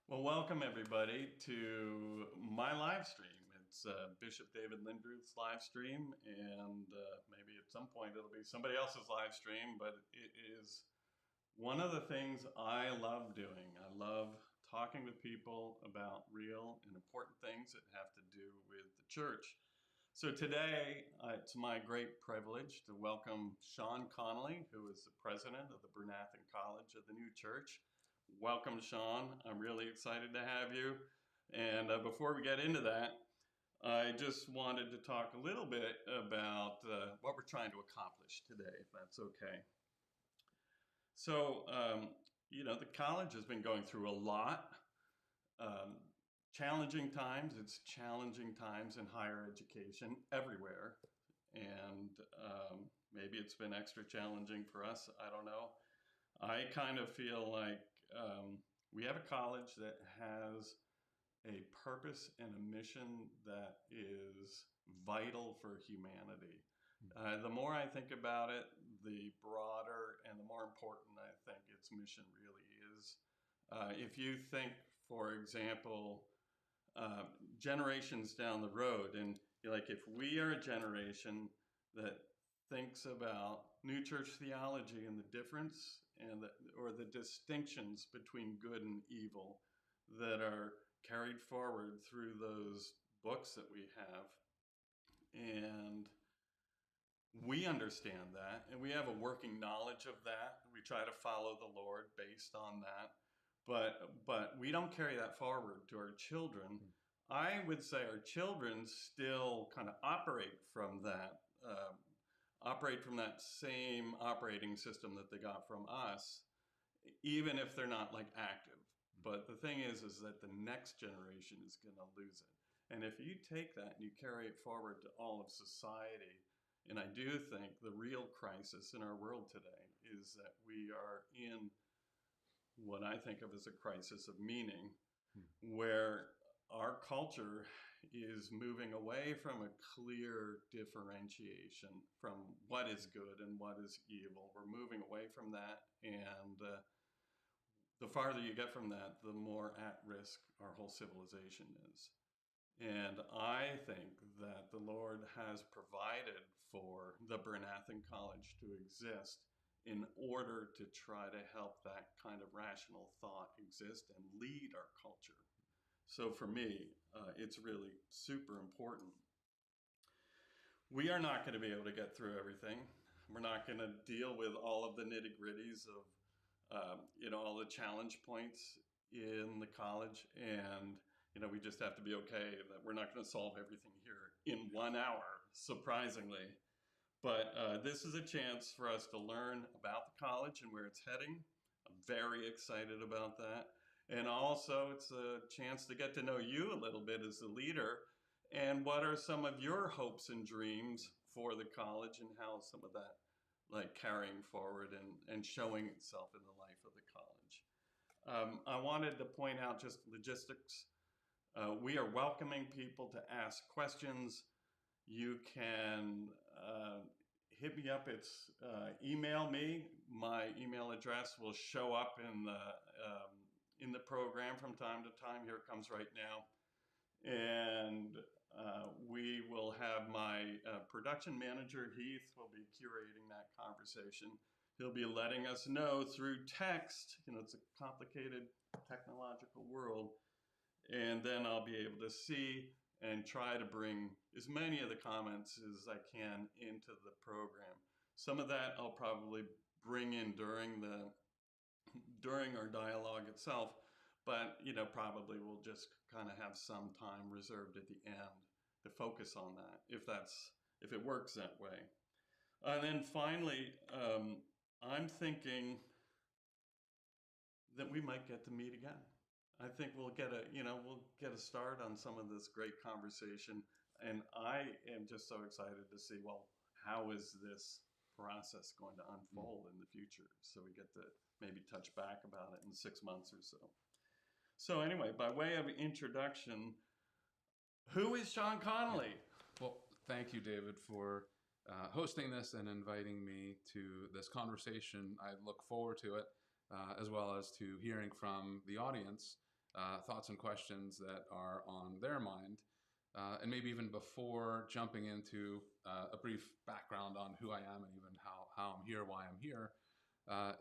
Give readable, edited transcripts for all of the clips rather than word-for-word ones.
Well, welcome everybody to my live stream. It's Bishop David Lindruth's live stream, and maybe at some point it'll be somebody else's live stream, but it is one of the things I love doing. I love talking with people about real and important things that have to do with the church. So today, it's my great privilege to welcome Sean Connelly, who is the president of the Bryn Athyn College of the New Church. Welcome, Sean. I'm really excited to have you. And before we get into that, I just wanted to talk a little bit about what we're trying to accomplish today, if that's okay. So, the college has been going through a lot. Challenging times. It's challenging times in higher education everywhere. And maybe it's been extra challenging for us. I don't know. I kind of feel like we have a college that has a purpose and a mission that is vital for humanity. The more I think about it, the broader and the more important I think its mission really is. If you think, for example, generations down the road, and like if we are a generation that thinks about New Church theology and the difference or the distinctions between good and evil that are carried forward through those books that we have, and we understand that, and we have a working knowledge of that. We try to follow the Lord based on that, but we don't carry that forward to our children. I would say our children still kind of operate from that same operating system that they got from us, even if they're not like active. But the thing is that the next generation is going to lose it. And if you take that and you carry it forward to all of society, and I do think the real crisis in our world today is that we are in what I think of as a crisis of meaning, where our culture is moving away from a clear differentiation from what is good and what is evil. We're moving away from that, and the farther you get from that, the more at risk our whole civilization is. And I think that the Lord has provided for the Bryn Athyn College to exist in order to try to help that kind of rational thought exist and lead our culture. So for me, it's really super important. We are not going to be able to get through everything. We're not going to deal with all of the nitty-gritties of, all the challenge points in the college. And, we just have to be okay that we're not going to solve everything here in 1 hour, surprisingly. But this is a chance for us to learn about the college and where it's heading. I'm very excited about that. And also, it's a chance to get to know you a little bit as the leader. And what are some of your hopes and dreams for the college, and how some of that like carrying forward and showing itself in the life of the college. I wanted to point out just logistics. We are welcoming people to ask questions. You can hit me up. It's email me. My email address will show up in the program from time to time. Here it comes right now. And we will have my production manager, Heath, will be curating that conversation. He'll be letting us know through text, it's a complicated technological world, and then I'll be able to see and try to bring as many of the comments as I can into the program. Some of that I'll probably bring in during our dialogue itself, but probably we'll just kind of have some time reserved at the end to focus on that, if it works that way. And then finally, I'm thinking that we might get to meet again. I think we'll get a start on some of this great conversation, and I am just so excited to see, well, how is this process going to unfold in the future? So we get to maybe touch back about it in 6 months or so. So anyway, by way of introduction, who is Sean Connelly? Well, thank you, David, for hosting this and inviting me to this conversation. I look forward to it, as well as to hearing from the audience thoughts and questions that are on their mind. And maybe even before jumping into a brief background on who I am and even how I'm here, why I'm here,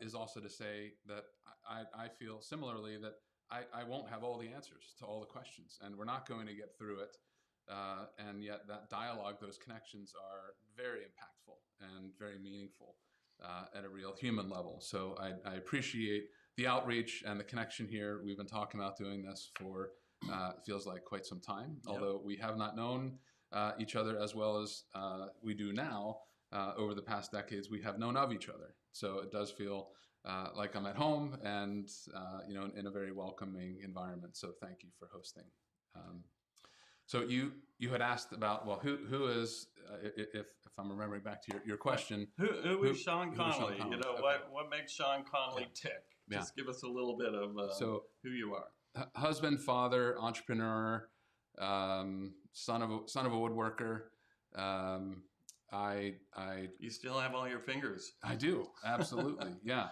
is also to say that I feel similarly that I won't have all the answers to all the questions, and we're not going to get through it. And yet that dialogue, those connections are very impactful and very meaningful at a real human level. So I appreciate the outreach and the connection here. We've been talking about doing this for feels like quite some time, although we have not known each other as well as we do now. Over the past decades, we have known of each other. So it does feel like I'm at home and in a very welcoming environment. So thank you for hosting. So you had asked about, well, who is, if I'm remembering back to your question. Who is Sean Connelly? Sean Connelly? What makes Sean Connelly tick? Just give us a little bit of who you are. Husband, father, entrepreneur, son of a woodworker. You still have all your fingers. I do, absolutely, yeah.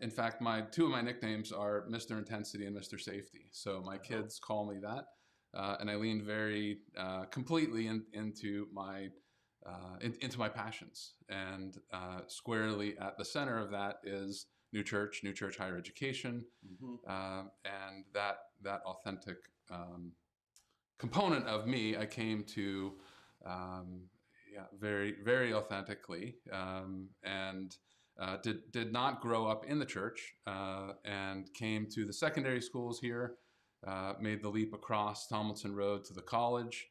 In fact, two of my nicknames are Mr. Intensity and Mr. Safety. So my kids call me that, and I lean very completely into my passions. And squarely at the center of that is New Church higher education, and that authentic component of me I came to very, very authentically, and did not grow up in the church, and came to the secondary schools here, made the leap across Tomlinson Road to the college,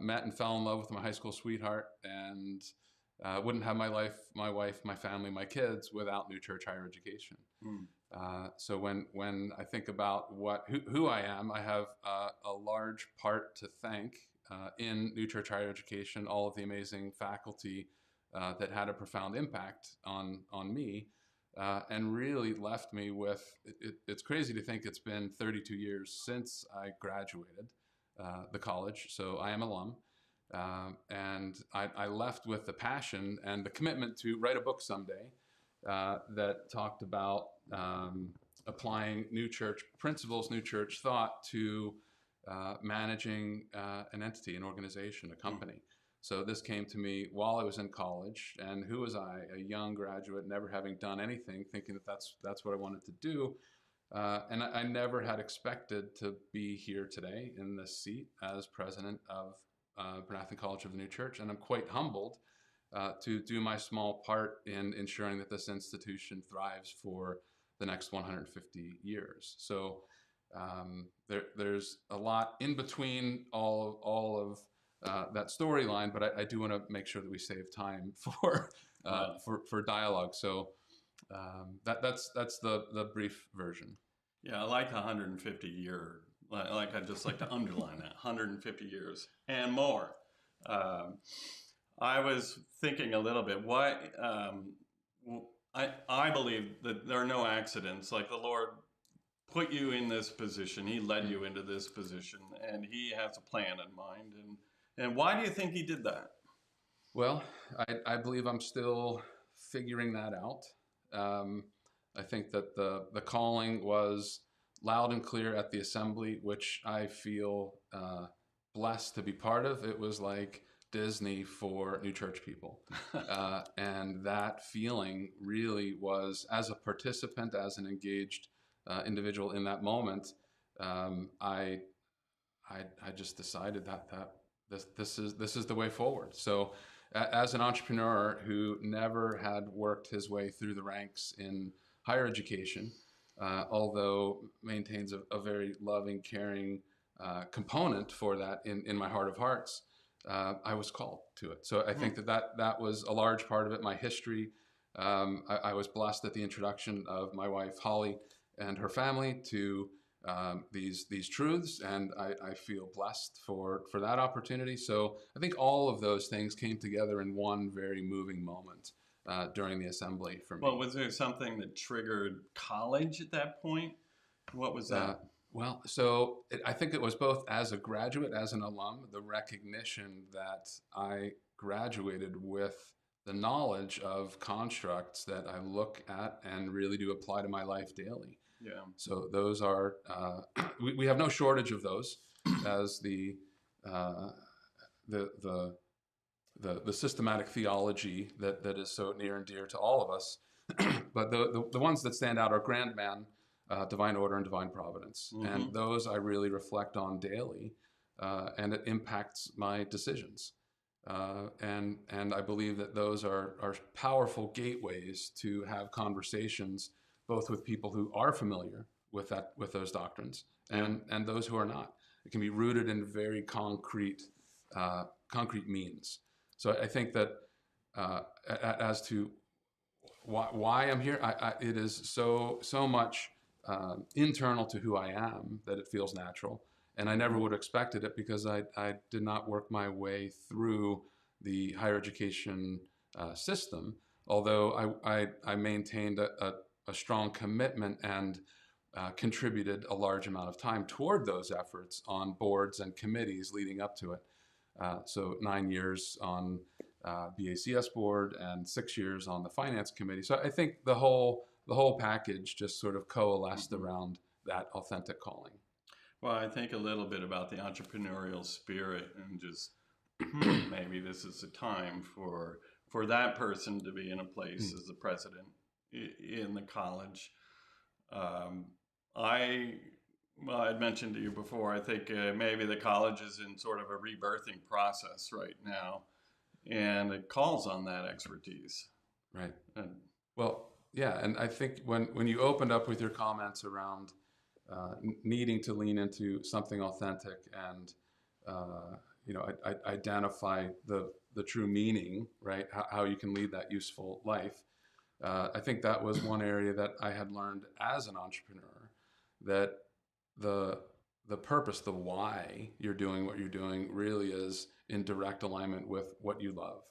met and fell in love with my high school sweetheart, and wouldn't have my life, my wife, my family, my kids without New Church higher education. So when I think about who I am, I have a large part to thank in New Church higher education, all of the amazing faculty that had a profound impact on me, and really left me with, it's crazy to think it's been 32 years since I graduated the college, so I am alum. And I left with the passion and the commitment to write a book someday that talked about applying New Church principles, New Church thought to managing an entity, an organization, a company. So this came to me while I was in college, and who was I, a young graduate, never having done anything, thinking that that's what I wanted to do. And I never had expected to be here today in this seat as president of Bryn Athyn College of the New Church, and I'm quite humbled to do my small part in ensuring that this institution thrives for the next 150 years. So there's a lot in between all of that storyline, but I do want to make sure that we save time for dialogue. So that's the brief version. Yeah, I like 150 year. I'd just like to underline that 150 years and more. I was thinking a little bit. I believe that there are no accidents. Like the Lord put you in this position, He led you into this position, and He has a plan in mind. And why do you think He did that? Well, I believe I'm still figuring that out. I think that the calling was loud and clear at the assembly, which I feel blessed to be part of. It was like Disney for New Church people. And that feeling really was, as a participant, as an engaged individual in that moment, I just decided that this is the way forward. So as an entrepreneur who never had worked his way through the ranks in higher education, although maintains a very loving, caring component for that in my heart of hearts, I was called to it. So I think that was a large part of it. My history, I was blessed at the introduction of my wife, Holly, and her family to these truths, and I feel blessed for that opportunity. So I think all of those things came together in one very moving moment during the assembly for me. Well, was there something that triggered college at that point? What was that? Well, so I think it was both as a graduate, as an alum, the recognition that I graduated with the knowledge of constructs that I look at and really do apply to my life daily. Yeah. So those are, we have no shortage of those, as the systematic theology that is so near and dear to all of us. But the ones that stand out are grand man, divine order, and divine providence. Mm-hmm. And those I really reflect on daily, and it impacts my decisions. And I believe that those are powerful gateways to have conversations, both with people who are familiar with those doctrines, and those who are not. It can be rooted in very concrete means. So I think that as to why I'm here, it is so much internal to who I am that it feels natural. And I never would have expected it, because I did not work my way through the higher education system, although I maintained a strong commitment and contributed a large amount of time toward those efforts on boards and committees leading up to it. So 9 years on BACS board and 6 years on the finance committee. So I think the whole package just sort of coalesced around that authentic calling. Well, I think a little bit about the entrepreneurial spirit, and just maybe this is the time for that person to be in a place as the president in the college. I'd mentioned to you before, I think maybe the college is in sort of a rebirthing process right now, and it calls on that expertise. Right. Well, yeah, and I think when you opened up with your comments around needing to lean into something authentic and identify the true meaning, right? How you can lead that useful life. I think that was one area that I had learned as an entrepreneur, that the purpose, the why you're doing what you're doing, really is in direct alignment with what you love.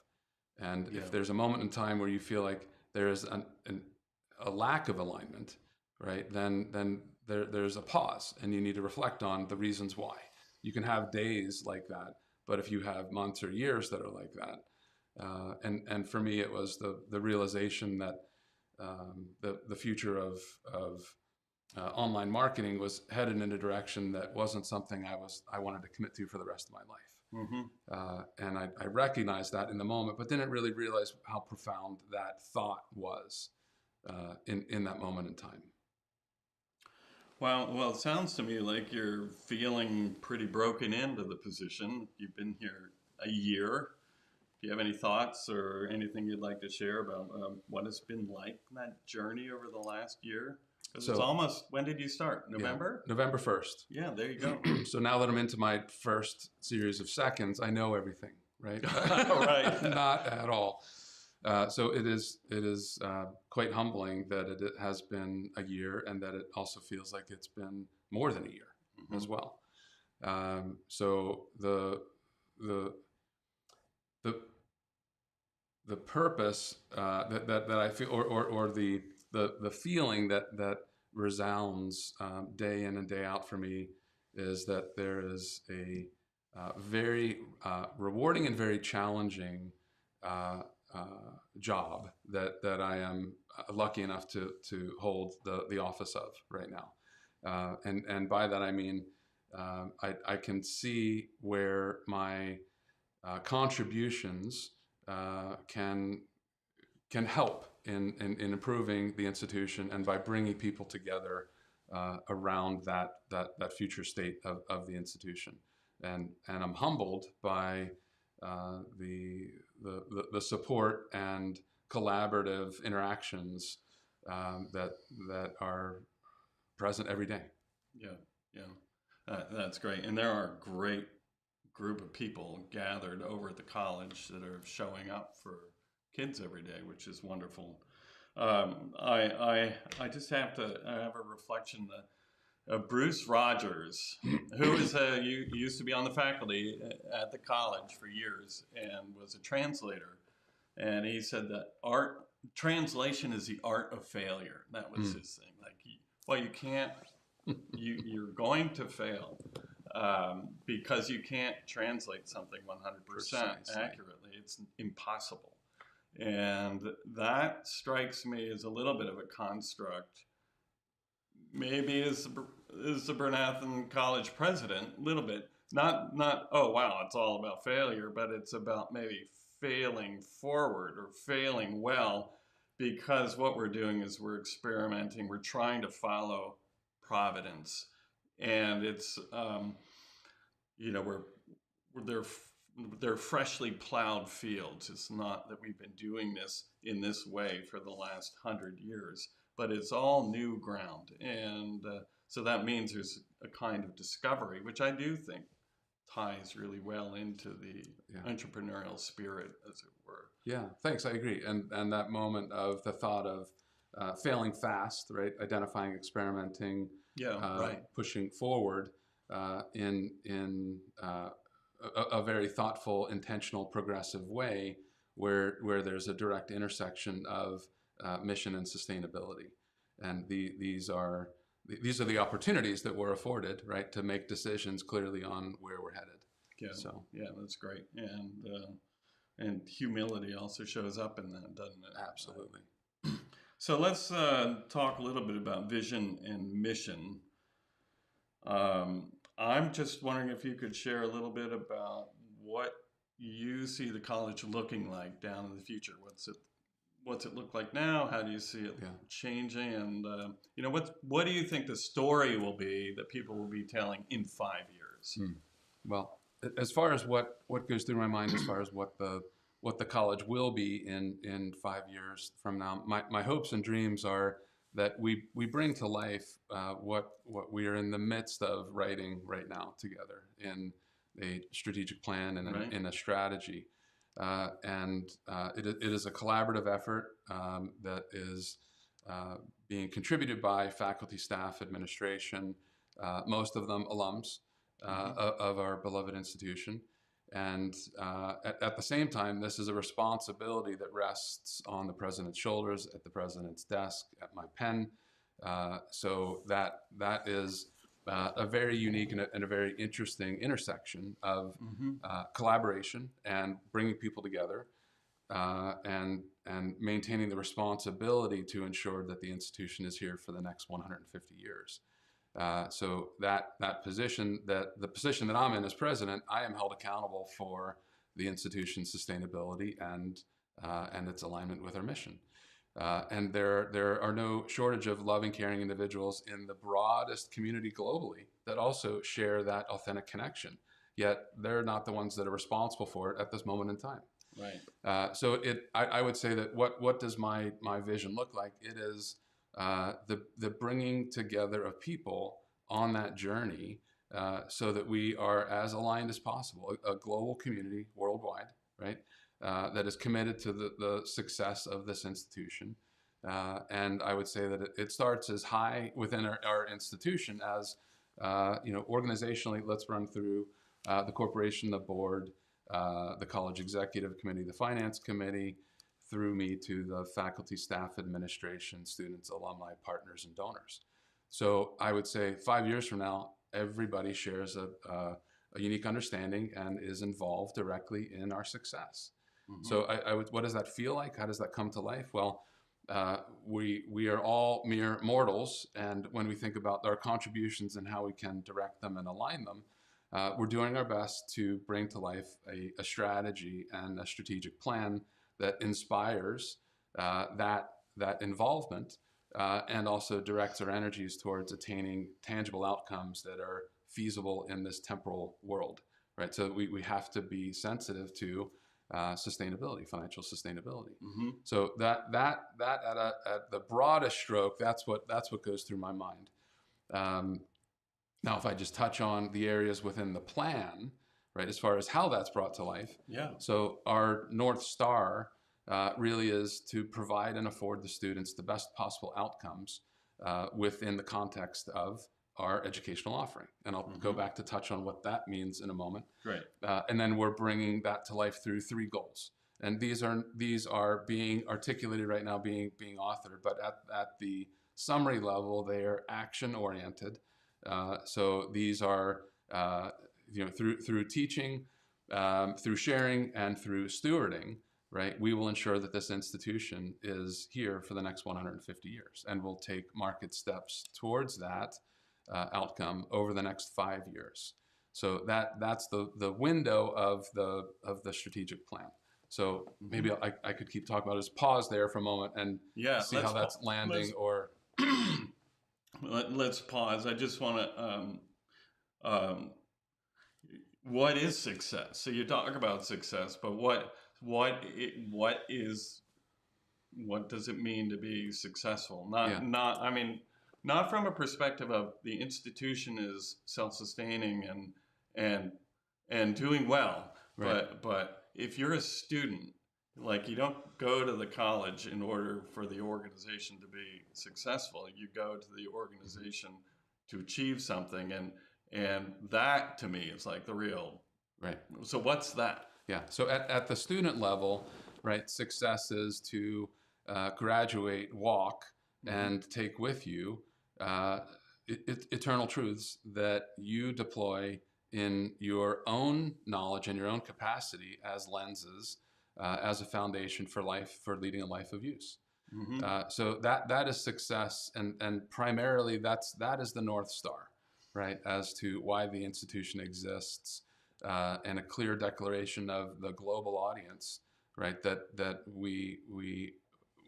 And if there's a moment in time where you feel like there is a lack of alignment, right, then there's a pause, and you need to reflect on the reasons why. You can have days like that, but if you have months or years that are like that, and for me, it was the realization that the future of online marketing was headed in a direction that wasn't something I wanted to commit to for the rest of my life. Mm-hmm. And I recognized that in the moment, but didn't really realize how profound that thought was in that moment in time. Well, it sounds to me like you're feeling pretty broken into the position. You've been here a year. Do you have any thoughts or anything you'd like to share about what it's been like, that journey over the last year? Because it's almost, when did you start? November? Yeah, November 1st. Yeah, there you go. So now that I'm into my first series of seconds, I know everything, right? Right. Not at all. So it is quite humbling that it has been a year, and that it also feels like it's been more than a year as well. So the purpose that I feel, or the feeling that resounds day in and day out for me, is that there is a very rewarding and very challenging job that I am lucky enough to hold the office of right now, and by that I mean I can see where my contributions can help in improving the institution, and by bringing people together around that future state of the institution, and I'm humbled by the support and collaborative interactions that are present every day. Yeah, that's great. And there are a great group of people gathered over at the college that are showing up for kids every day, which is wonderful. I just have to have a reflection of Bruce Rogers, who used to be on the faculty at the college for years and was a translator. And he said that translation is the art of failure. That was his thing. Like, you can't, you're going to fail because you can't translate something 100% accurately. It's impossible. And that strikes me as a little bit of a construct. Maybe as the Bryn Athyn College president, a little bit. Not oh wow, it's all about failure, but it's about maybe failing forward or failing well, because what we're doing is we're experimenting, we're trying to follow providence, and it's they're freshly plowed fields. It's not that we've been doing this in this way for the last 100 years, but it's all new ground, and so that means there's a kind of discovery, which I do think ties really well into the entrepreneurial spirit, as it were. Yeah, thanks. I agree. And that moment of the thought of failing fast, right? Identifying, experimenting, Right. pushing forward in a very thoughtful, intentional, progressive way, where there's a direct intersection of mission and sustainability, and these are the opportunities that we're afforded, right, to make decisions clearly on where we're headed. Yeah. So yeah, that's great, and humility also shows up in that, doesn't it? absolutely. So let's talk a little bit about vision and mission. I'm just wondering if you could share a little bit about what you see the college looking like down in the future. What's it look like now? How do you see it changing? And what do you think the story will be that people will be telling in 5 years? Well, as far as what goes through my mind, as far as what the college will be in 5 years from now, my hopes and dreams are that we bring to life what we are in the midst of writing right now together in a strategic plan and in a strategy. And it is a collaborative effort that is being contributed by faculty, staff, administration, most of them alums of our beloved institution. And at the same time, this is a responsibility that rests on the president's shoulders, at the president's desk, at my pen. So that is a very unique and a very interesting intersection of collaboration and bringing people together, and maintaining the responsibility to ensure that the institution is here for the next 150 years. So that position, the position that I'm in as president, I am held accountable for the institution's sustainability and its alignment with our mission. And there are no shortage of loving, caring individuals in the broadest community globally that also share that authentic connection. Yet they're not the ones that are responsible for it at this moment in time. Right. So I would say that what does my vision look like? It is the bringing together of people on that journey, so that we are as aligned as possible, a global community worldwide, right, that is committed to the success of this institution. And I would say that it starts as high within our institution as, organizationally. Let's run through the corporation, the board, the college executive committee, the finance committee, through me to the faculty, staff, administration, students, alumni, partners, and donors. So I would say 5 years from now, everybody shares a unique understanding and is involved directly in our success. So what does that feel like? How does that come to life? Well, we are all mere mortals, and when we think about our contributions and how we can direct them and align them, we're doing our best to bring to life a strategy and a strategic plan that inspires that involvement, and also directs our energies towards attaining tangible outcomes that are feasible in this temporal world, right? So we have to be sensitive to sustainability, financial sustainability. So that at the broadest stroke, that's what goes through my mind. Now, if I just touch on the areas within the plan, right, as far as how that's brought to life. Yeah. So our North Star really is to provide and afford the students the best possible outcomes within the context of our educational offering. And I'll go back to touch on what that means in a moment. Great. And then we're bringing that to life through 3 goals. And these are being articulated right now, being authored, but at the summary level, they are action oriented. So these are through teaching, through sharing, and through stewarding, right, we will ensure that this institution is here for the next 150 years, and will take market steps towards that outcome over the next 5 years. So that's the window of the strategic plan. So maybe I could keep talking about it. Just pause there for a moment and see how that's landing. Or let's pause. I just want to. What is success? So you talk about success, but what does it mean to be successful? Not from a perspective of the institution is self-sustaining and doing well, right. But if you're a student, like, you don't go to the college in order for the organization to be successful. You go to the organization to achieve something, and that to me is like the real. Right. So what's that? Yeah. So at the student level, right, success is to graduate, walk, and take with you eternal truths that you deploy in your own knowledge and your own capacity as lenses, as a foundation for life, for leading a life of use. So that is success, and primarily that is the North Star, right, as to why the institution exists, and a clear declaration of the global audience, right, that we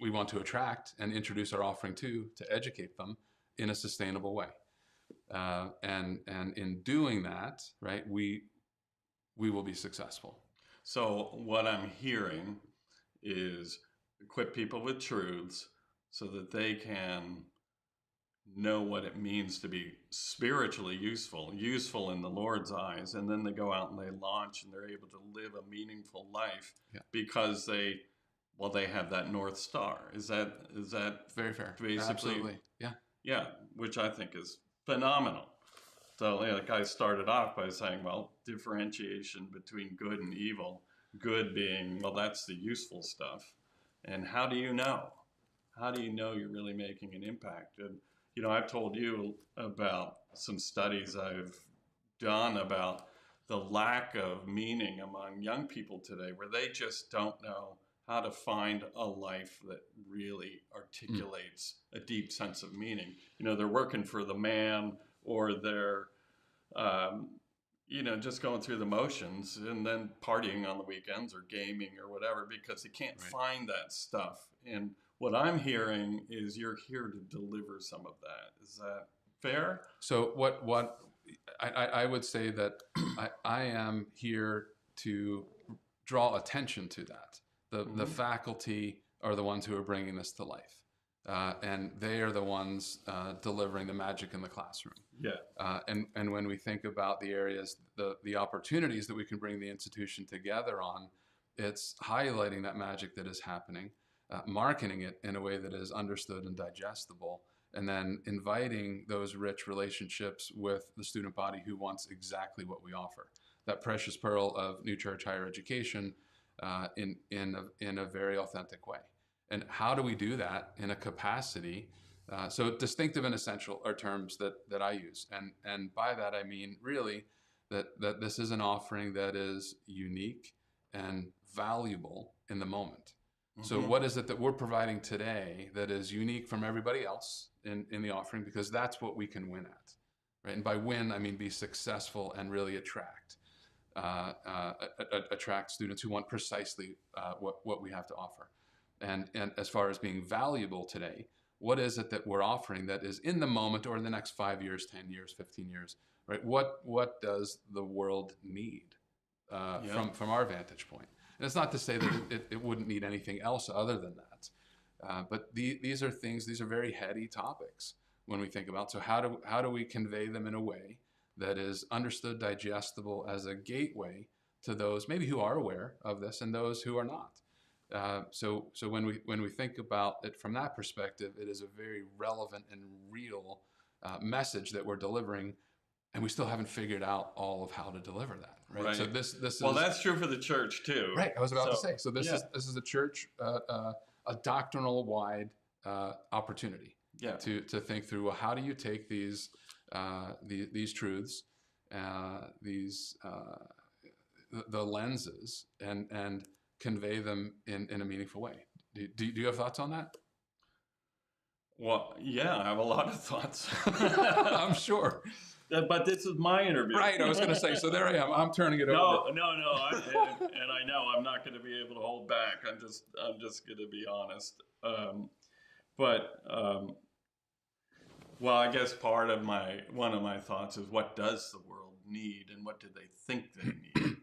want to attract and introduce our offering to educate them in a sustainable way. And in doing that, right, we will be successful. So what I'm hearing is equip people with truths so that they can know what it means to be spiritually useful in the Lord's eyes, and then they go out and they launch and they're able to live a meaningful life because they have that North Star. Is that very fair? Basically, absolutely, yeah, which I think is phenomenal. So the guy started off by saying, well, differentiation between good and evil. Good being, well, that's the useful stuff. And how do you know? How do you know you're really making an impact? And, I've told you about some studies I've done about the lack of meaning among young people today, where they just don't know how to find a life that really articulates a deep sense of meaning. They're working for the man, or they're, just going through the motions and then partying on the weekends or gaming or whatever, because they can't find that stuff. And what I'm hearing is you're here to deliver some of that. Is that fair? So what I would say that I am here to draw attention to that. The faculty are the ones who are bringing this to life. And they are the ones delivering the magic in the classroom. Yeah. And when we think about the areas, the opportunities that we can bring the institution together on, it's highlighting that magic that is happening, marketing it in a way that is understood and digestible, and then inviting those rich relationships with the student body who wants exactly what we offer. That precious pearl of New Church Higher Education in a very authentic way. And how do we do that in a capacity? So distinctive and essential are terms that I use. And by that, I mean really that this is an offering that is unique and valuable in the moment. So what is it that we're providing today that is unique from everybody else in the offering? Because that's what we can win at, right? And by win, I mean be successful and really attract students who want precisely what we have to offer. And as far as being valuable today, what is it that we're offering that is in the moment or in the next 5 years, 10 years, 15 years, right? What does the world need from our vantage point? And it's not to say that it wouldn't need anything else other than that. But these are things, these are very heady topics when we think about. So how do we convey them in a way that is understood, digestible as a gateway to those maybe who are aware of this and those who are not? So when we think about it from that perspective, it is a very relevant and real message that we're delivering, and we still haven't figured out all of how to deliver that. Right. So this is, well, that's true for the church too. Right. I was about to say. So this is a church, a doctrinal wide opportunity. Yeah. To think through, well, how do you take these truths, the lenses, and convey them in a meaningful way. Do you have thoughts on that? Well, yeah, I have a lot of thoughts. I'm sure. But this is my interview. Right, I was going to say, so there I am. I'm turning it over. No. And I know I'm not going to be able to hold back. I'm just going to be honest. Well, I guess one of my thoughts is, what does the world need, and what do they think they need?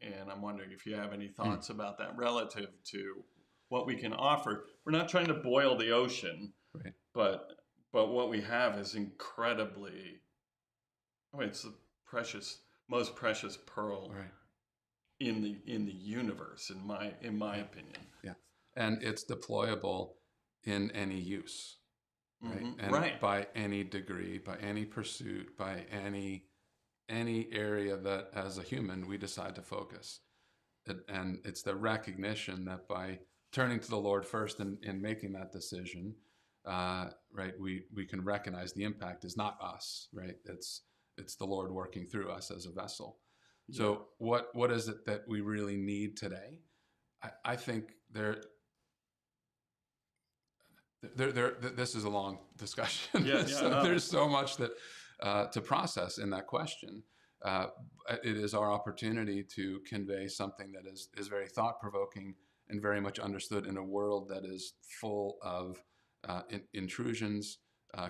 And I'm wondering if you have any thoughts about that relative to what we can offer. We're not trying to boil the ocean, right. but what we have is incredibly. It's the most precious pearl, right. in the universe, in my opinion. Yeah, and it's deployable in any use, right? Mm-hmm. And right. by any degree, by any pursuit, by any area that as a human we decide to focus. And it's the recognition that by turning to the Lord first and making that decision, right, we can recognize the impact is not us, right? It's the Lord working through us as a vessel. Yeah. So what is it that we really need today? I think this is a long discussion. Yeah, So there's so much that to process in that question. It is our opportunity to convey something that is very thought-provoking and very much understood in a world that is full of intrusions,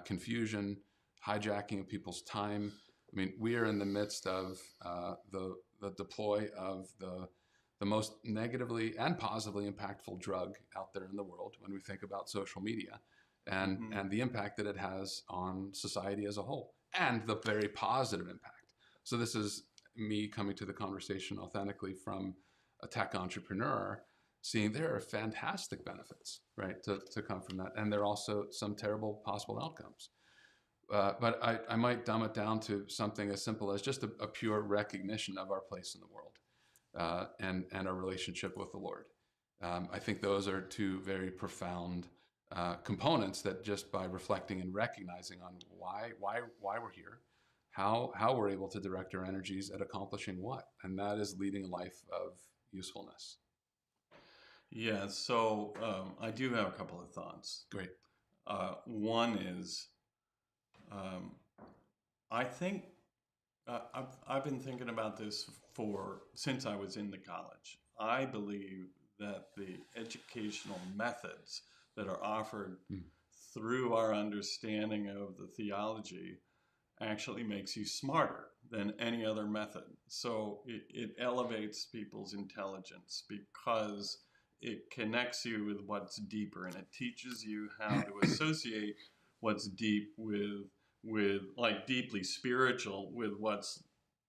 confusion, hijacking of people's time. I mean, we are in the midst of the deploy of the most negatively and positively impactful drug out there in the world when we think about social media and the impact that it has on society as a whole, and the very positive impact. So this is me coming to the conversation authentically from a tech entrepreneur, seeing there are fantastic benefits, right, to come from that. And there are also some terrible possible outcomes. But I might dumb it down to something as simple as just a pure recognition of our place in the world and our relationship with the Lord. I think those are two very profound components that just by reflecting and recognizing on why we're here, how we're able to direct our energies at accomplishing what, and that is leading a life of usefulness. Yeah, so I do have a couple of thoughts. Great. One is, I think I've been thinking about this since I was in the college. I believe that the educational methods that are offered through our understanding of the theology actually makes you smarter than any other method. So it elevates people's intelligence because it connects you with what's deeper, and it teaches you how to associate what's deep with like deeply spiritual with what's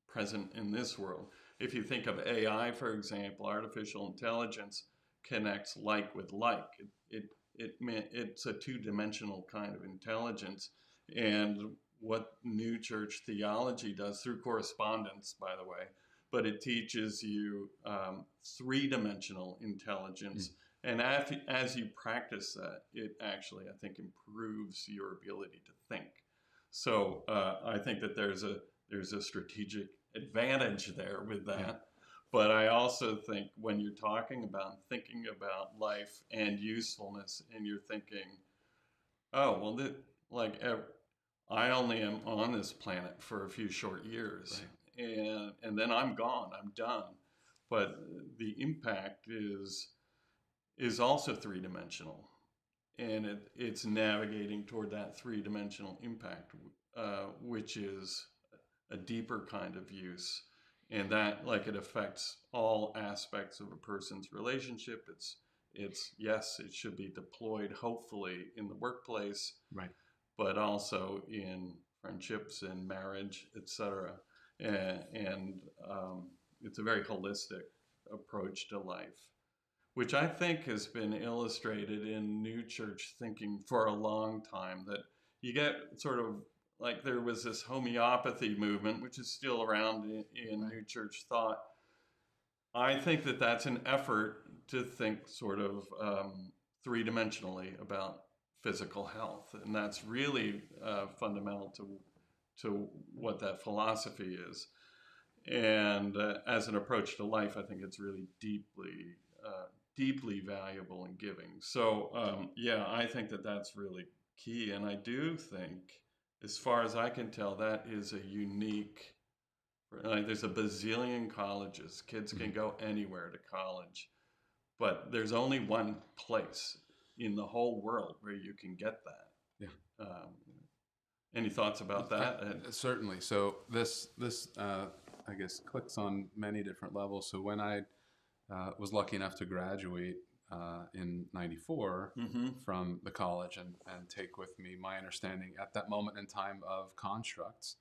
present in this world. If you think of AI, for example, artificial intelligence connects like with like. It's a two-dimensional kind of intelligence. And what New Church theology does, through correspondence, by the way, but it teaches you three-dimensional intelligence. And as you practice that, it actually, I think, improves your ability to think. So I think that there's a strategic advantage there with that. Yeah. But I also think when you're thinking about life and usefulness, and you're thinking, oh, well, I only am on this planet for a few short years, right, and then I'm gone, I'm done. But the impact is also three-dimensional, and it's navigating toward that three-dimensional impact, which is a deeper kind of use. And that, it affects all aspects of a person's relationship. It's yes, it should be deployed hopefully in the workplace, right, but also in friendships and marriage, etc. And it's a very holistic approach to life, which I think has been illustrated in New Church thinking for a long time. That you get sort of like there was this homeopathy movement, which is still around in right, New Church thought. I think that that's an effort to think sort of three-dimensionally about physical health, and that's really fundamental to what that philosophy is. And as an approach to life, I think it's really deeply valuable in giving. So yeah, I think that that's really key. And I do think, as far as I can tell, that is a unique. There's a bazillion colleges. Kids can go anywhere to college, but there's only one place in the whole world where you can get that. Yeah. Any thoughts about that? Certainly. So this I guess clicks on many different levels. So when I was lucky enough to graduate in '94 from the college and take with me my understanding at that moment in time of constructs.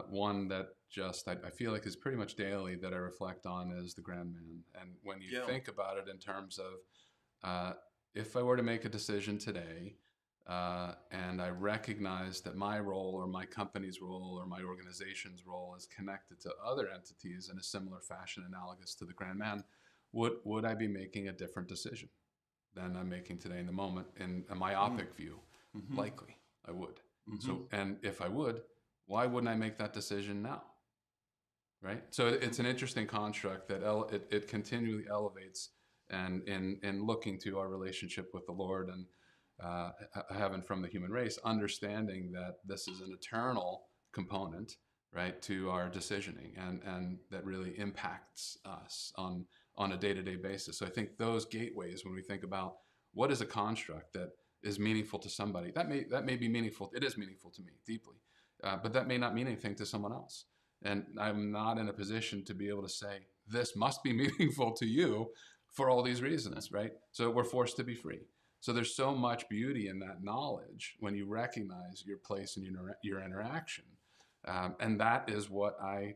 One that just I feel like is pretty much daily that I reflect on is the grand man. And when you think about it in terms of if I were to make a decision today and I recognize that my role or my company's role or my organization's role is connected to other entities in a similar fashion analogous to the grand man, would I be making a different decision than I'm making today in the moment in a myopic view? Likely I would. So, and if I would, why wouldn't I make that decision now? Right? So it's an interesting construct that it continually elevates and in looking to our relationship with the Lord and heaven from the human race, understanding that this is an eternal component, right, to our decisioning and that really impacts us on a day-to-day basis. So I think those gateways, when we think about what is a construct that is meaningful to somebody, that may be meaningful. It is meaningful to me deeply. But that may not mean anything to someone else. And I'm not in a position to be able to say, this must be meaningful to you for all these reasons, right? So we're forced to be free. So there's so much beauty in that knowledge when you recognize your place and your interaction. And that is what I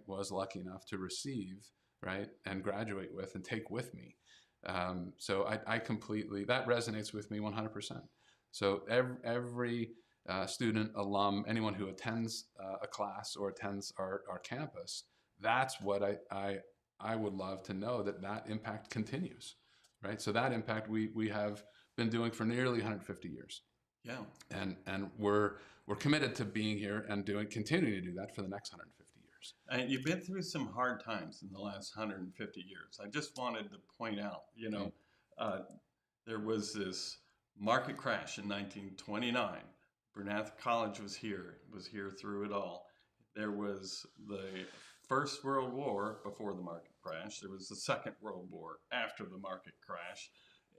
was lucky enough to receive, right, and graduate with and take with me. So I completely, that resonates with me 100%. So every student, alum, anyone who attends a class or attends our campus, that's what I would love to know, that impact continues, right? So that impact we have been doing for nearly 150 years. Yeah. And we're committed to being here and continuing to do that for the next 150 years. And you've been through some hard times in the last 150 years. I just wanted to point out, there was this market crash in 1929. Bryn Athyn College was here through it all. There was the First World War before the market crash. There was the Second World War after the market crash.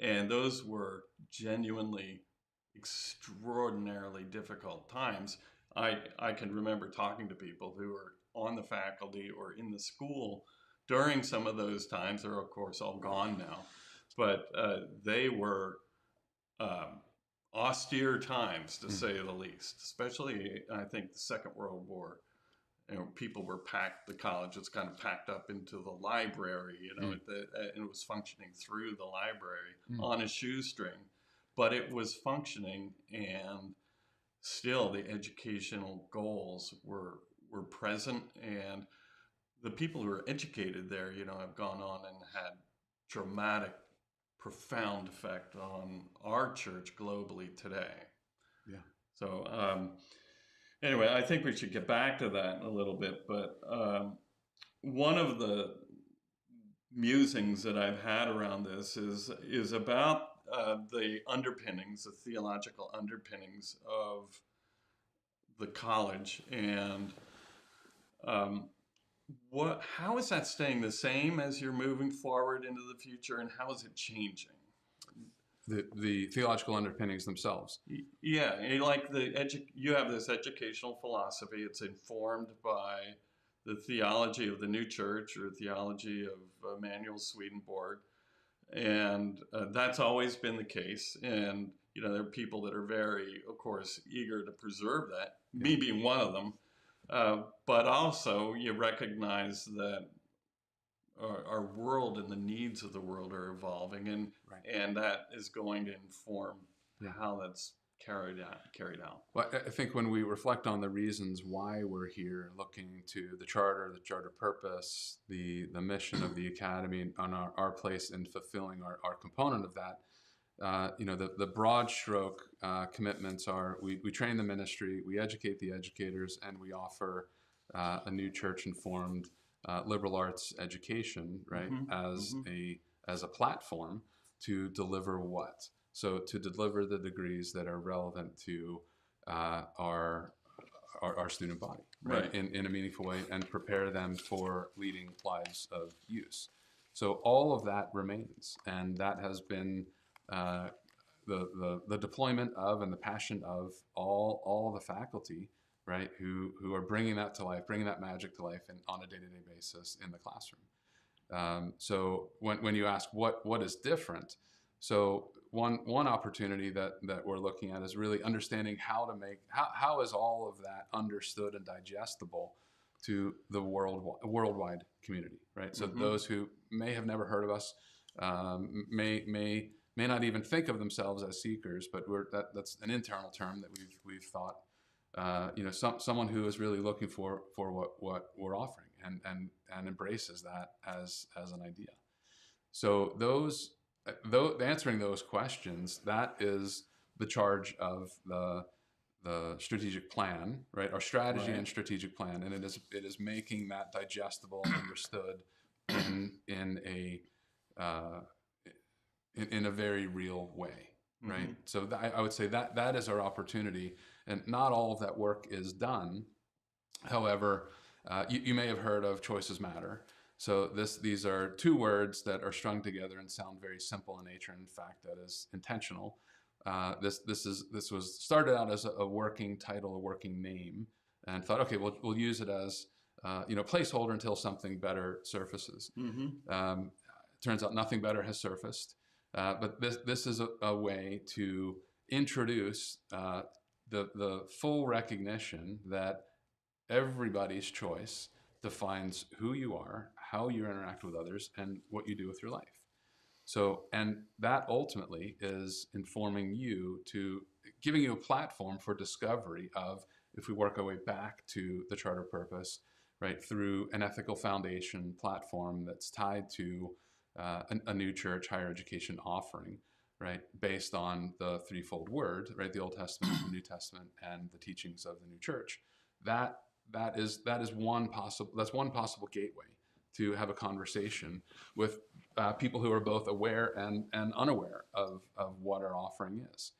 And those were genuinely extraordinarily difficult times. I can remember talking to people who were on the faculty or in the school during some of those times. They're, of course, all gone now. But they were austere times, to say the least, especially, I think, the Second World War. People were packed, the college was kind of packed up into the library, and it was functioning through the library on a shoestring, but it was functioning, and still the educational goals were present, and the people who were educated there, have gone on and had dramatic, profound effect on our church globally today. Yeah. So, anyway, I think we should get back to that in a little bit, but one of the musings that I've had around this is about the underpinnings, the theological underpinnings of the college, and how is that staying the same as you're moving forward into the future, and how is it changing? The theological underpinnings themselves. Yeah, you have this educational philosophy. It's informed by the theology of the new church or theology of Emanuel Swedenborg, and that's always been the case. And there are people that are very, of course, eager to preserve that. Me being one of them, but also you recognize that our world and the needs of the world are evolving, and that is going to inform how that's carried out. Well, I think when we reflect on the reasons why we're here, looking to the charter purpose, the mission of the academy, and on our place in fulfilling our component of that, the broad stroke commitments are we train the ministry, we educate the educators, and we offer a new church-informed liberal arts education, right, as a platform to deliver what? So to deliver the degrees that are relevant to our student body, right, in a meaningful way, and prepare them for leading lives of use. So all of that remains, and that has been the deployment of and the passion of all the faculty, right, who are bringing that to life, bringing that magic to life, and on a day-to-day basis in the classroom. So when you ask what is different, so one opportunity that we're looking at is really understanding how is all of that understood and digestible to the worldwide community, right? So those who may have never heard of us may not even think of themselves as seekers, but that's an internal term that we've thought. Someone who is really looking for what we're offering and embraces that as an idea. So answering those questions, that is the charge of the strategic plan, right? Our strategy and strategic plan, and it is making that digestible and understood in a very real way, right? So I would say that is our opportunity, and not all of that work is done. However, you may have heard of choices matter. So these are two words that are strung together and sound very simple in nature. In fact, that is intentional. This was started out as a working title, a working name, and thought, okay, we'll use it as placeholder until something better surfaces. Turns out nothing better has surfaced, but this is a way to introduce the full recognition that everybody's choice defines who you are, how you interact with others, and what you do with your life. So, and that ultimately is informing you giving you a platform for discovery of, if we work our way back to the charter purpose, right, through an ethical foundation platform that's tied to a new church higher education offering, right, based on the threefold word, right, the Old Testament, the New Testament, and the teachings of the new church. That is one possible gateway to have a conversation with people who are both aware and unaware of what our offering is,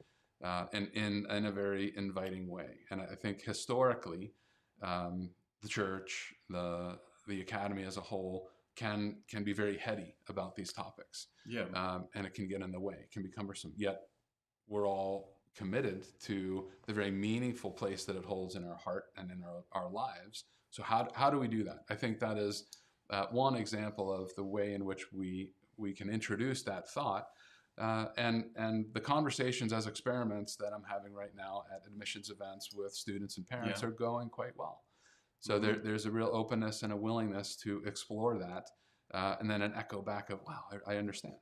and in a very inviting way. And I think historically, the church, the academy as a whole, can be very heady about these topics. And it can get in the way. It can be cumbersome. Yet we're all committed to the very meaningful place that it holds in our heart and in our lives. So how do we do that? I think that is one example of the way in which we can introduce that thought, and the conversations as experiments that I'm having right now at admissions events with students and parents are going quite well. So there's a real openness and a willingness to explore that, and then an echo back of, wow, I understand.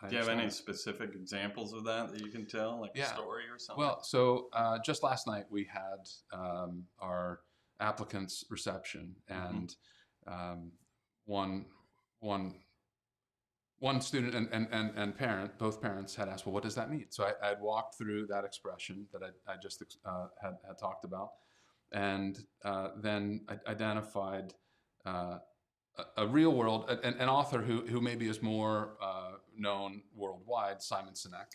Do you have any specific examples of that you can tell, like a story or something? Well, so just last night we had our applicants reception, and one student and parent, both parents had asked, well, what does that mean? So I had walked through that expression that I just had talked about, and then I identified a real world, an author who maybe is more known worldwide, Simon Sinek,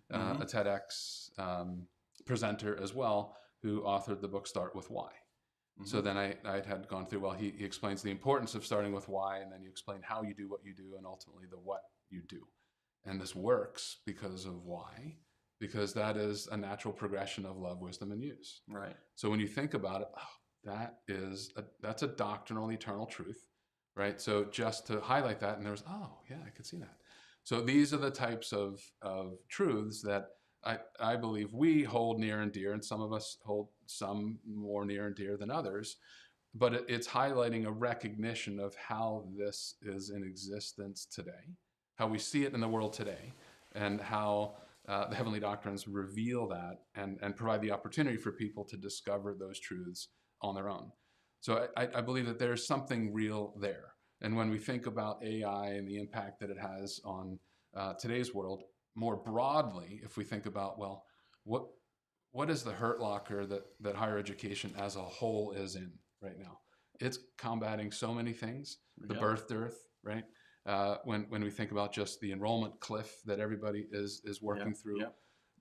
a TEDx presenter as well, who authored the book Start With Why. So then I had gone through, well, he explains the importance of starting with why, and then you explain how you do what you do, and ultimately the what you do. And this works because of why, because that is a natural progression of love, wisdom, and use. Right. So when you think about it, that's a doctrinal eternal truth, right? So just to highlight that, and there's, oh yeah, I could see that. So these are the types of truths that I believe we hold near and dear, and some of us hold some more near and dear than others, but it's highlighting a recognition of how this is in existence today, how we see it in the world today, and how the heavenly doctrines reveal that and provide the opportunity for people to discover those truths on their own. So I believe that there's something real there. And when we think about AI and the impact that it has on today's world, more broadly, if we think about, well, what is the hurt locker that higher education as a whole is in right now? it's combating so many things. The Yeah. birth dearth, right? When we think about just the enrollment cliff that everybody is working through, Yeah.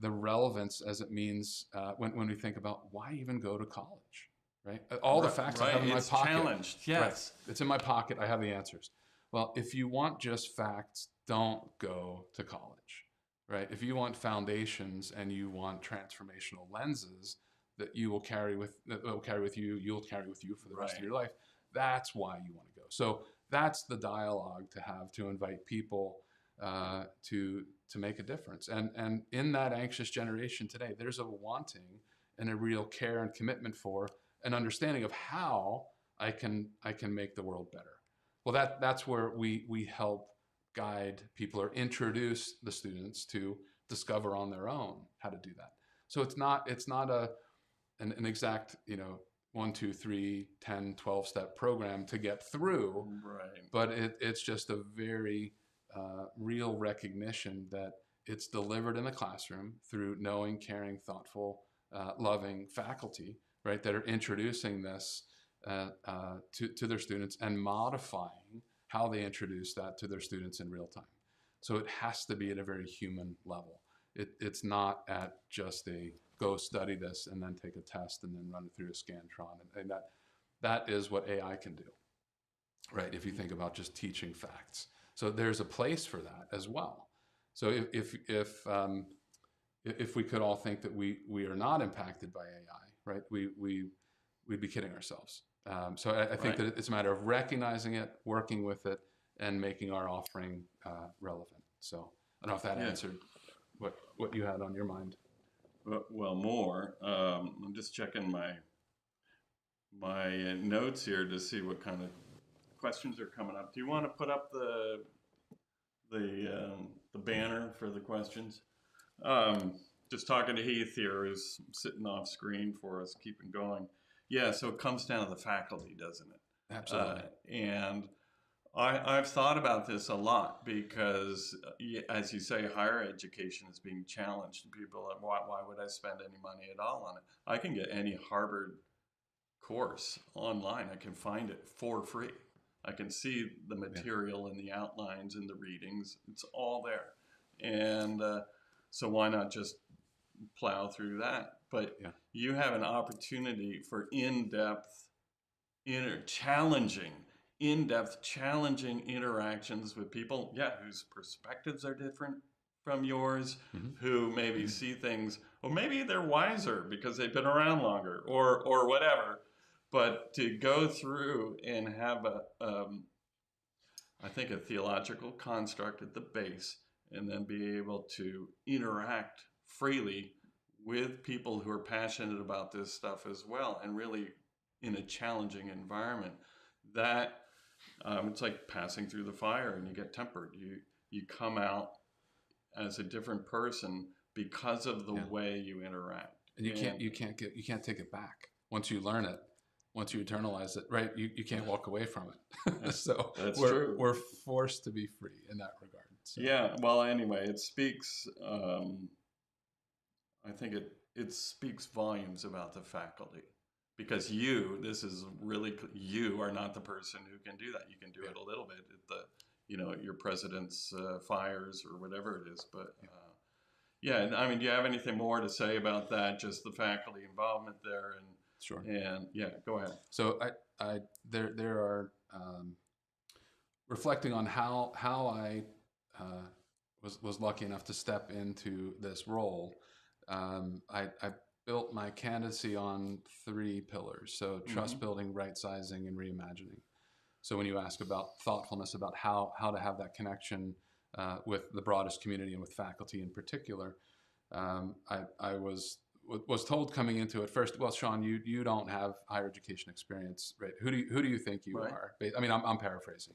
the relevance as it means when we think about why even go to college, right? All the facts I have in my It's pocket. challenged. Yes. Right. It's in my pocket. I have the answers. Well, if you want just facts, don't go to college, right? If you want foundations and you want transformational lenses that you will carry with you'll carry with you for the rest of your life. That's why you want to go. So that's the dialogue to have, to invite people to make a difference. And in that anxious generation today, there's a wanting and a real care and commitment for an understanding of how I can make the world better. Well, that's where we help guide people or introduce the students to discover on their own how to do that. So it's not an exact 1, 2, 3, 10, 12 step program to get through, Right. but it's just a very real recognition that it's delivered in the classroom through knowing, caring, thoughtful, loving faculty, right, that are introducing this to their students and modifying how they introduce that to their students in real time. So it has to be at a very human level. It's not at just a go study this and then take a test and then run it through a Scantron, and that is what AI can do, right? If you think about just teaching facts, so there's a place for that as well. So if we could all think that we are not impacted by AI, right? We'd be kidding ourselves. So I think that it's a matter of recognizing it, working with it, and making our offering relevant. So I don't know if that answered what you had on your mind. Well, more. I'm just checking my notes here to see what kind of questions are coming up. Do you want to put up the banner for the questions? Just talking to Heath here, who's sitting off screen for us, keeping going. Yeah, so it comes down to the faculty, doesn't it? Absolutely. And I've thought about this a lot because, as you say, higher education is being challenged. People are, why would I spend any money at all on it? I can get any Harvard course online. I can find it for free. I can see the material and the outlines and the readings. It's all there. And so why not just plow through that? But you have an opportunity for in-depth challenging interactions with people, whose perspectives are different from yours, who maybe see things, or maybe they're wiser because they've been around longer, or whatever. But to go through and have I think a theological construct at the base, and then be able to interact freely with people who are passionate about this stuff as well, and really in a challenging environment, that it's like passing through the fire and you get tempered. You come out as a different person because of the way you interact. And you can't take it back. Once you learn it, once you internalize it, right? You can't walk away from it. So that's true. We're forced to be free in that regard. So. Yeah. Well, anyway, it speaks. I think it speaks volumes about the faculty, because you are not the person who can do that. You can do it a little bit at the, your president's fires or whatever it is. But I mean, do you have anything more to say about that? Just the faculty involvement there, and sure. And go ahead. So there are reflecting on how I was lucky enough to step into this role. I built my candidacy on 3 pillars. So trust building, right sizing, and reimagining. So when you ask about thoughtfulness, about how to have that connection with the broadest community and with faculty in particular, I was told coming into it first, well, Sean, you don't have higher education experience, right? Who do you think you are? I mean, I'm paraphrasing,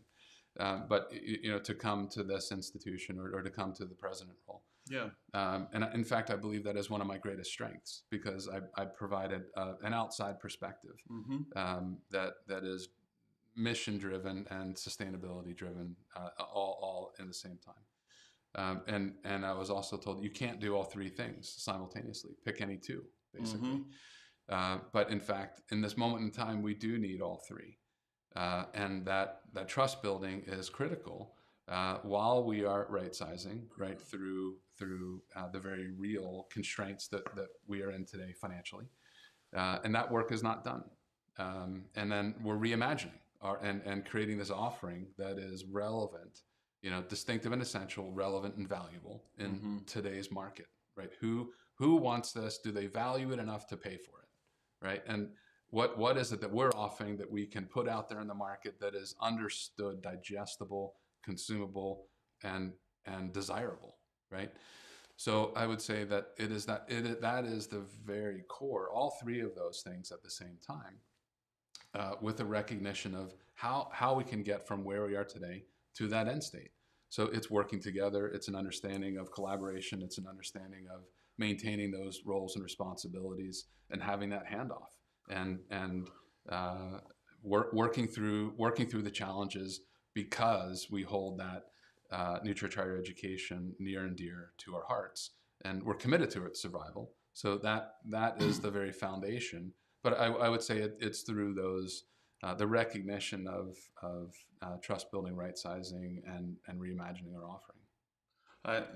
but to come to this institution or to come to the president role. Yeah. And in fact, I believe that is one of my greatest strengths, because I provided an outside perspective that is mission driven and sustainability driven, all in the same time. And I was also told you can't do all 3 things simultaneously. Pick any 2, basically. But in fact, in this moment in time, we do need all 3. And that trust building is critical while we are right sizing, right through the very real constraints that we are in today financially. And that work is not done. And then we're reimagining and creating this offering that is relevant, distinctive and essential, relevant and valuable in today's market, right? Who wants this? Do they value it enough to pay for it, right? And what is it that we're offering that we can put out there in the market that is understood, digestible, consumable, and desirable, right? So I would say that that is the very core, all three of those things at the same time, with a recognition of how we can get from where we are today to that end state. So it's working together. It's an understanding of collaboration. It's an understanding of maintaining those roles and responsibilities and having that handoff and working through the challenges, because we hold that New Church Higher Education near and dear to our hearts, and we're committed to its survival. So that is the very foundation. But I would say it's through those the recognition of trust building, right sizing, and reimagining our offering.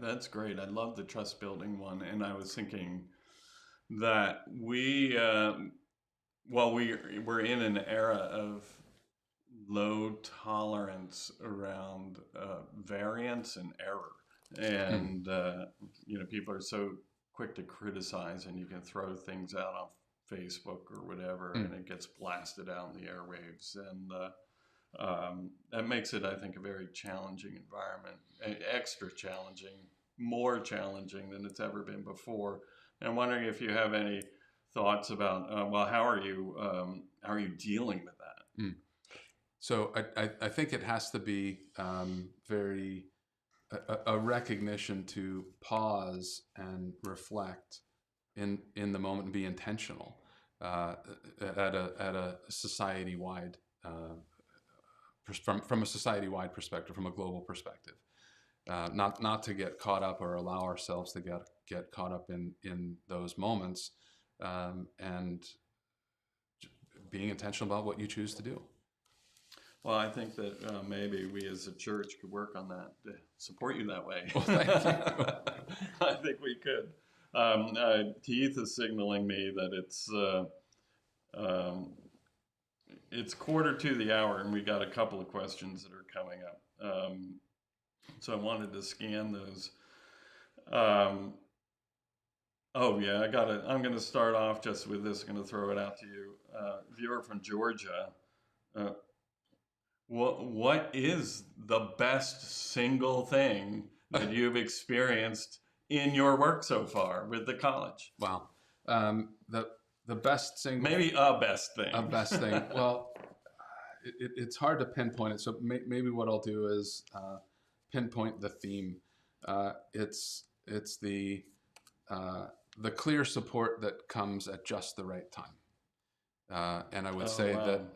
That's great. I love the trust building one, and I was thinking that we're in an era of low tolerance around variance and error, and people are so quick to criticize, and you can throw things out on Facebook or whatever, and it gets blasted out in the airwaves, and that makes it, I think, a very challenging environment, extra challenging, more challenging than it's ever been before. And I'm wondering if you have any thoughts about how are you dealing with that? So I think it has to be a recognition to pause and reflect in the moment and be intentional at a society-wide from a society-wide perspective, from a global perspective, not to get caught up or allow ourselves to get caught up in those moments, and being intentional about what you choose to do. Well, I think that maybe we as a church could work on that to support you that way. Well, thank you. I think we could. Keith is signaling me that it's quarter to the hour, and we got a couple of questions that are coming up. So I wanted to scan those. I'm going to start off just with this. I'm going to throw it out to you. Viewer from Georgia. What is the best single thing that you've experienced in your work so far with the college? Wow. The best single... Maybe a best thing. A best thing. Well, it's hard to pinpoint it. So maybe what I'll do is pinpoint the theme. It's the clear support that comes at just the right time. And I would say that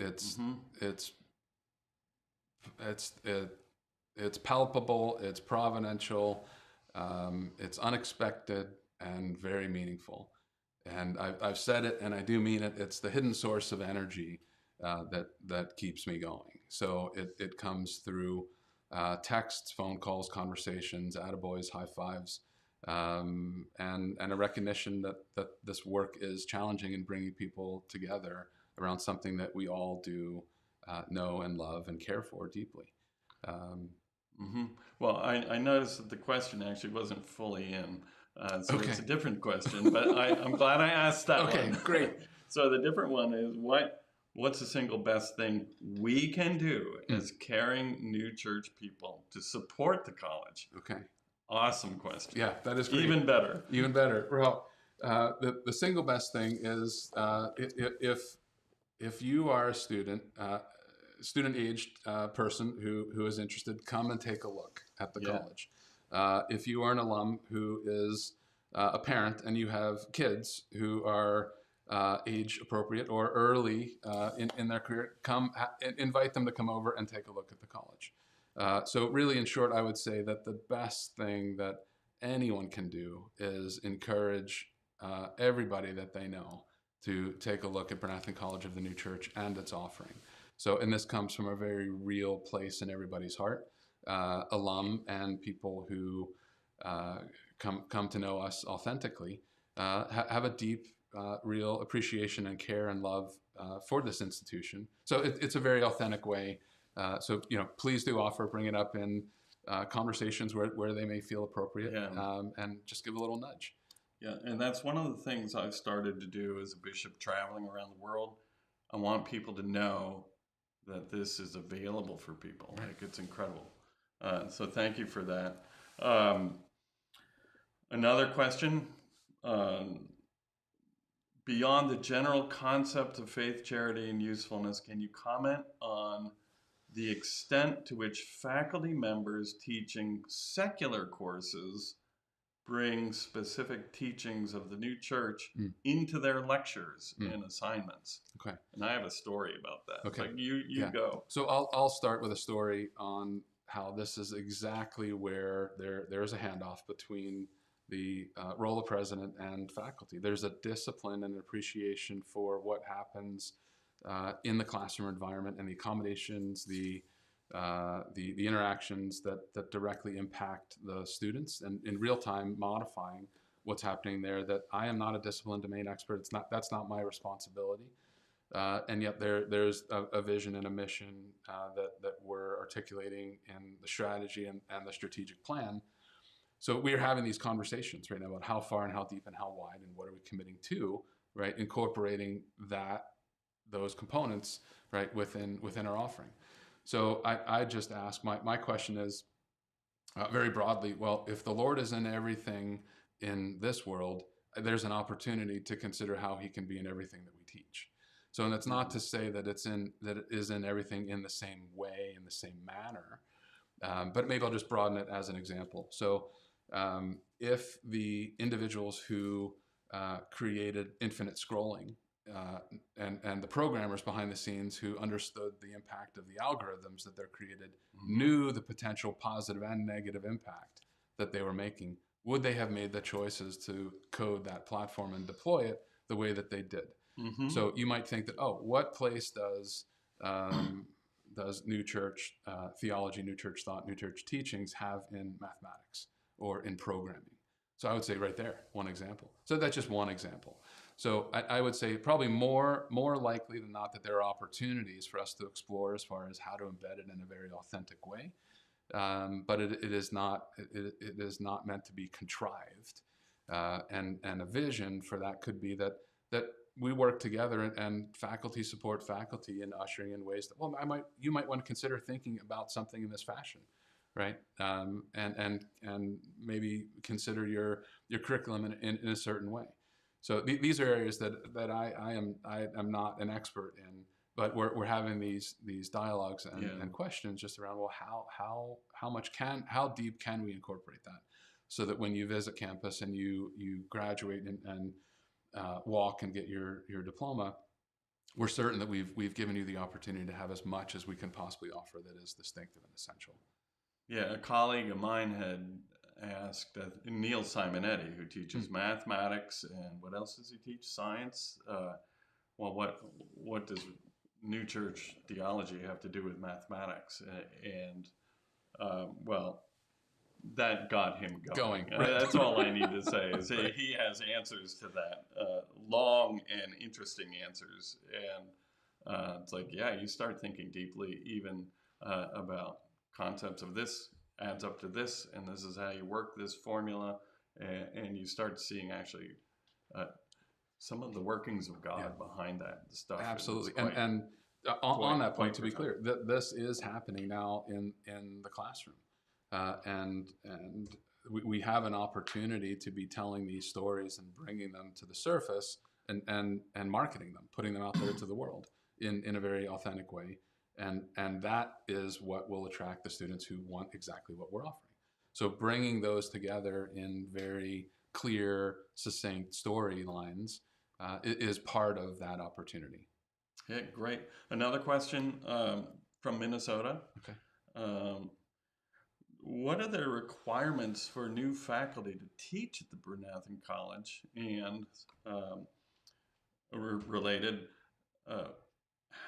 it's palpable, it's providential, it's unexpected, and very meaningful. And I've said it, and I do mean it. It's the hidden source of energy that keeps me going. So it comes through texts, phone calls, conversations, attaboys, high fives, and a recognition that this work is challenging and bringing people together around something that we all do know and love and care for deeply. Well, I noticed that the question actually wasn't fully in, so Okay. It's a different question, but I'm glad I asked that one. Okay, great. So the different one is, what's the single best thing we can do as caring new church people to support the college? Okay. Awesome question. Yeah, that is great. Even better. Even better. Well, the single best thing is if you are a student-aged person who is interested, come and take a look at the college. If you are an alum who is a parent and you have kids who are age appropriate or early in their career, invite them to come over and take a look at the college. So really, in short, I would say that the best thing that anyone can do is encourage everybody that they know to take a look at Bryn Athyn College of the New Church and its offering. So, and this comes from a very real place in everybody's heart. Alum and people who come to know us authentically have a deep, real appreciation and care and love for this institution. So it's a very authentic way. So please do bring it up in conversations where they may feel appropriate, and just give a little nudge. Yeah, and that's one of the things I've started to do as a bishop traveling around the world. I want people to know that this is available for people. Like, it's incredible. So thank you for that. Another question. Beyond the general concept of faith, charity, and usefulness, can you comment on the extent to which faculty members teaching secular courses bring specific teachings of the new church into their lectures and assignments? Okay. And I have a story about that. Okay. Like you go. So I'll start with a story on how this is exactly where there is a handoff between the role of president and faculty. There's a discipline and appreciation for what happens in the classroom environment and the accommodations, the interactions that directly impact the students, and in real time modifying what's happening there. That I am not a discipline domain expert. That's not my responsibility. And yet there's a vision and a mission that we're articulating in the strategy and the strategic plan. So we're having these conversations right now about how far and how deep and how wide and what are we committing to, right? Incorporating those components, right, within our offering. So I just ask, my question is very broadly, well, if the Lord is in everything in this world, there's an opportunity to consider how he can be in everything that we teach. So, and that's not to say that it is in everything in the same way, in the same manner, but maybe I'll just broaden it as an example. So if the individuals who created infinite scrolling and the programmers behind the scenes who understood the impact of the algorithms that they're created knew the potential positive and negative impact that they were making, would they have made the choices to code that platform and deploy it the way that they did? So you might think that, what place does new church theology, new church thought, new church teachings have in mathematics or in programming? So I would say right there, one example. So that's just one example. So I would say probably more likely than not that there are opportunities for us to explore as far as how to embed it in a very authentic way. But it is not meant to be contrived. And a vision for that could be that we work together and faculty support faculty in ushering in ways that, you might want to consider thinking about something in this fashion, right? And maybe consider your curriculum in a certain way. So these are areas that I am not an expert in, but we're having these dialogues and questions just around, how deep can we incorporate that, so that when you visit campus and you graduate and walk and get your diploma, we're certain that we've given you the opportunity to have as much as we can possibly offer that is distinctive and essential. Yeah, a colleague of mine had asked Neil Simonetti, who teaches mathematics and what else does he teach? Science. What does New Church theology have to do with mathematics? And that got him going. That's all I need to say is he has answers to that, long and interesting answers. And it's like, you start thinking deeply even about concepts of this adds up to this, and this is how you work this formula, and you start seeing actually some of the workings of God behind that stuff. Absolutely. And on that point, to be clear, this is happening now in the classroom. And we have an opportunity to be telling these stories and bringing them to the surface and marketing them, putting them out there to the world in a very authentic way. And that is what will attract the students who want exactly what we're offering. So bringing those together in very clear, succinct storylines is part of that opportunity. Yeah, great. Another question from Minnesota. Okay. What are the requirements for new faculty to teach at the Bryn Athyn College? And related,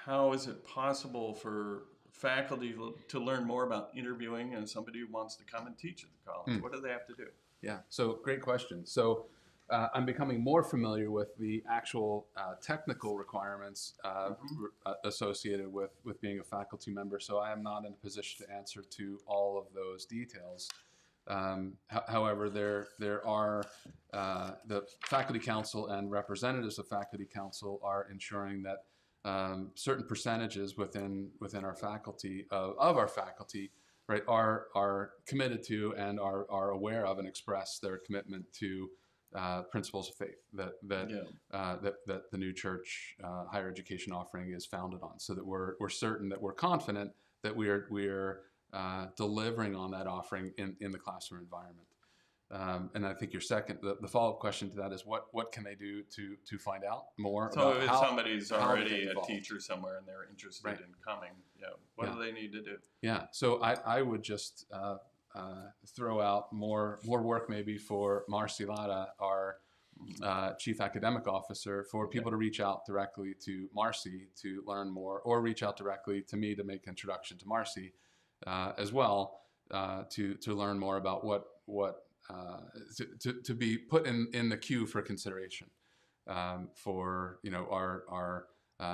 how is it possible for faculty to learn more about interviewing and somebody who wants to come and teach at the college? What do they have to do? Yeah, so great question. So I'm becoming more familiar with the actual technical requirements associated with being a faculty member. So I am not in a position to answer to all of those details. However, there are the faculty council and representatives of faculty council are ensuring that certain percentages within our faculty of our faculty, right, are committed to and are aware of and express their commitment to principles of faith that the new church higher education offering is founded on, so that we're certain, that we're confident that we're delivering on that offering in the classroom environment. And I think your second, the follow-up question to that is what can they do to find out more? So about if how, somebody's how already a teacher somewhere and they're interested in coming, what do they need to do? Yeah, so I would just throw out more work maybe for Marcy Latta, our Chief Academic Officer, for people to reach out directly to Marcy to learn more, or reach out directly to me to make introduction to Marcy as well, to learn more about what to be put in the queue for consideration for our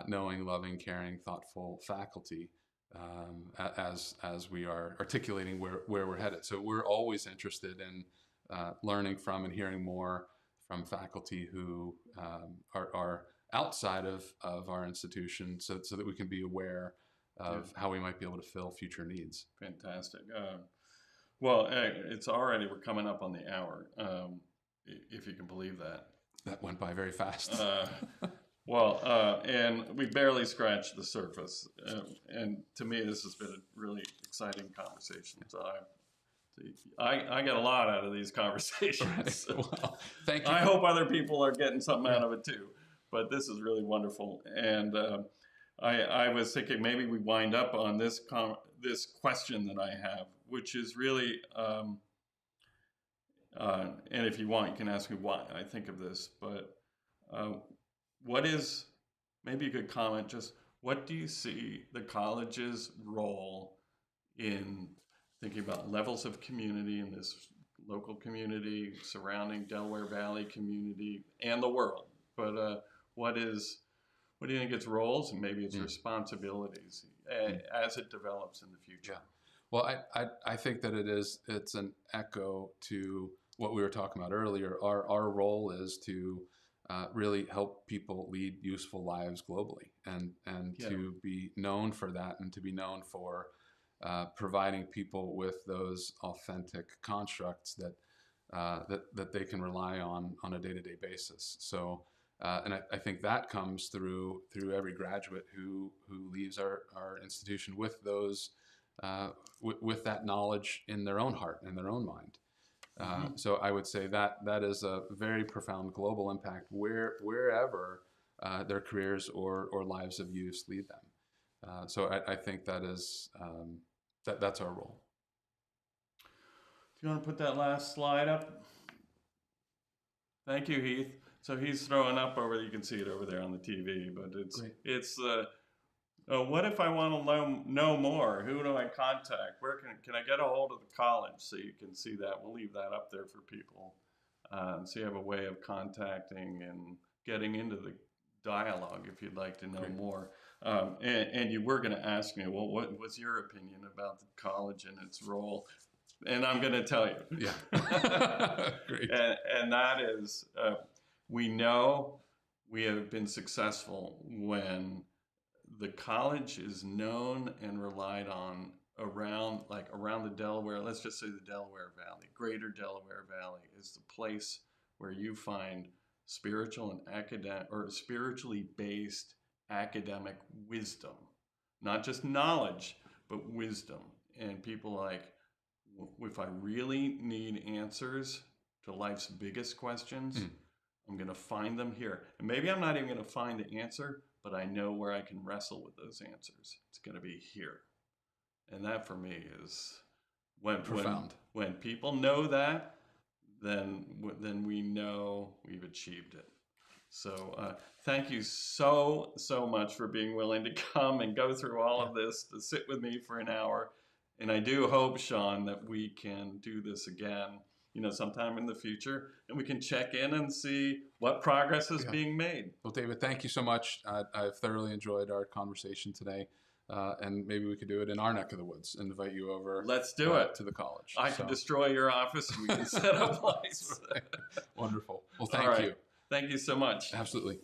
knowing, loving, caring, thoughtful faculty as we are articulating where we're headed. So we're always interested in learning from and hearing more from faculty who are outside of our institution, so that we can be aware of how we might be able to fill future needs. Fantastic. Well, it's already, we're coming up on the hour, if you can believe that. That went by very fast. And we barely scratched the surface. And to me, this has been a really exciting conversation. So I get a lot out of these conversations. Right. Well, thank you. I hope other people are getting something out of it too. But this is really wonderful. And I was thinking maybe we wind up on this question that I have, which is really, and if you want, you can ask me why I think of this, but what is, maybe you could comment, just what do you see the college's role in thinking about levels of community in this local community, surrounding Delaware Valley community, and the world? But what do you think its roles and maybe its responsibilities as it develops in the future? Yeah. Well, I think that it's an echo to what we were talking about earlier. Our role is to really help people lead useful lives globally, and to be known for that, and to be known for providing people with those authentic constructs that they can rely on a day-to-day basis. So, and I think that comes through every graduate who leaves our institution with those with that knowledge in their own heart and their own mind. So I would say that is a very profound global impact wherever their careers or lives of use lead them. So I think that is that's our role. Do you want to put that last slide up? Thank you, Heath. So he's throwing up over, you can see it over there on the TV, but it's what if I want to know more? Who do I contact? Where can I get a hold of the college? So you can see that. We'll leave that up there for people. So you have a way of contacting and getting into the dialogue if you'd like to know more. And you were going to ask me, well, what was your opinion about the college and its role? And I'm going to tell you. Yeah. Great. And that is, we know we have been successful when the college is known and relied on around the Delaware, let's just say the Delaware Valley, greater Delaware Valley is the place where you find spiritual and academic, or spiritually based academic wisdom, not just knowledge, but wisdom. And people like, if I really need answers to life's biggest questions, I'm going to find them here. And maybe I'm not even going to find the answer, but I know where I can wrestle with those answers. It's going to be here. And that for me is profound. When people know that, then we know we've achieved it. So thank you so much for being willing to come and go through all of this, to sit with me for an hour. And I do hope, Sean, that we can do this again, sometime in the future, and we can check in and see what progress is being made. Well, David, thank you so much. I've thoroughly enjoyed our conversation today. And maybe we could do it in our neck of the woods and invite you over. Let's do it to the college. I can destroy your office and we can set up lights. Wonderful. Well, thank you. Thank you so much. Absolutely.